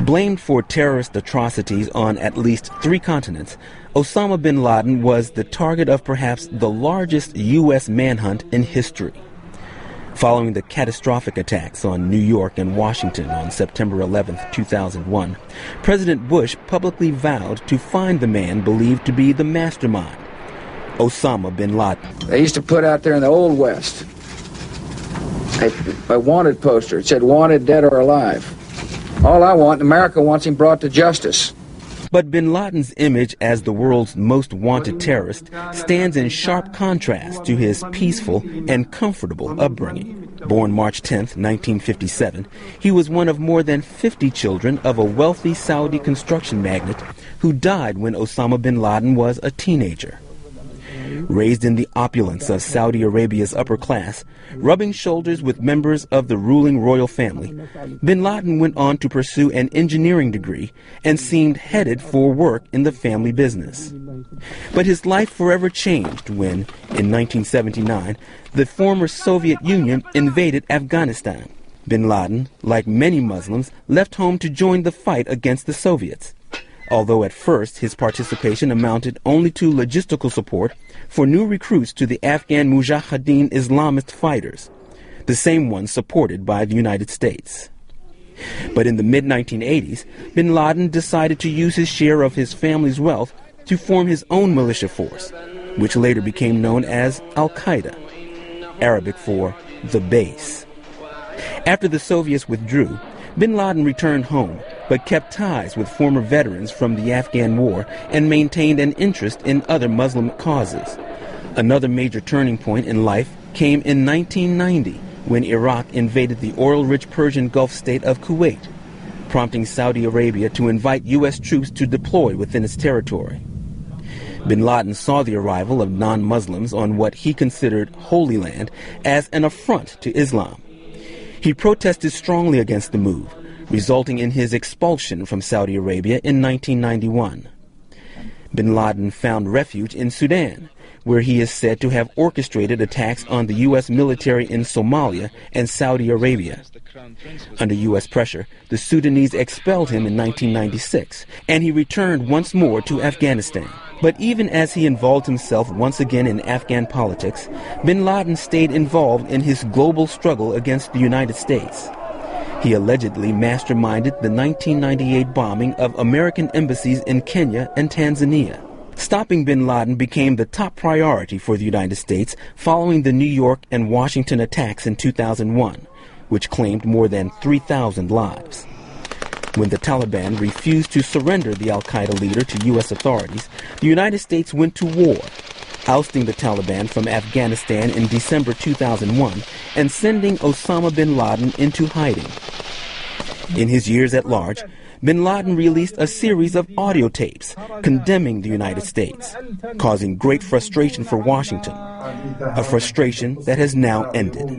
Blamed for terrorist atrocities on at least 3 continents, Osama bin Laden was the target of perhaps the largest U.S. manhunt in history. Following the catastrophic attacks on New York and Washington on September 11, 2001, President Bush publicly vowed to find the man believed to be the mastermind, Osama bin Laden. They used to put out there in the Old West a wanted poster. It said, "Wanted, dead or alive." All I want, America wants him brought to justice. But bin Laden's image as the world's most wanted terrorist stands in sharp contrast to his peaceful and comfortable upbringing. Born March 10, 1957, he was one of more than 50 children of a wealthy Saudi construction magnate who died when Osama bin Laden was a teenager. Raised in the opulence of Saudi Arabia's upper class, rubbing shoulders with members of the ruling royal family, bin Laden went on to pursue an engineering degree and seemed headed for work in the family business. But his life forever changed when, in 1979, the former Soviet Union invaded Afghanistan. Bin Laden, like many Muslims, left home to join the fight against the Soviets, although at first his participation amounted only to logistical support for new recruits to the Afghan Mujahideen Islamist fighters, the same ones supported by the United States. But in the mid-1980s, bin Laden decided to use his share of his family's wealth to form his own militia force, which later became known as Al-Qaeda, Arabic for the base. After the Soviets withdrew, bin Laden returned home, but kept ties with former veterans from the Afghan war and maintained an interest in other Muslim causes. Another major turning point in life came in 1990 when Iraq invaded the oil-rich Persian Gulf state of Kuwait, prompting Saudi Arabia to invite U.S. troops to deploy within its territory. Bin Laden saw the arrival of non-Muslims on what he considered Holy Land as an affront to Islam. He protested strongly against the move, resulting in his expulsion from Saudi Arabia in 1991. Bin Laden found refuge in Sudan, where he is said to have orchestrated attacks on the U.S. military in Somalia and Saudi Arabia. Under U.S. pressure, the Sudanese expelled him in 1996, and he returned once more to Afghanistan. But even as he involved himself once again in Afghan politics, bin Laden stayed involved in his global struggle against the United States. He allegedly masterminded the 1998 bombing of American embassies in Kenya and Tanzania. Stopping bin Laden became the top priority for the United States following the New York and Washington attacks in 2001, which claimed more than 3,000 lives. When the Taliban refused to surrender the al-Qaeda leader to U.S. authorities, the United States went to war, ousting the Taliban from Afghanistan in December 2001 and sending Osama bin Laden into hiding. In his years at large, bin Laden released a series of audio tapes condemning the United States, causing great frustration for Washington, a frustration that has now ended.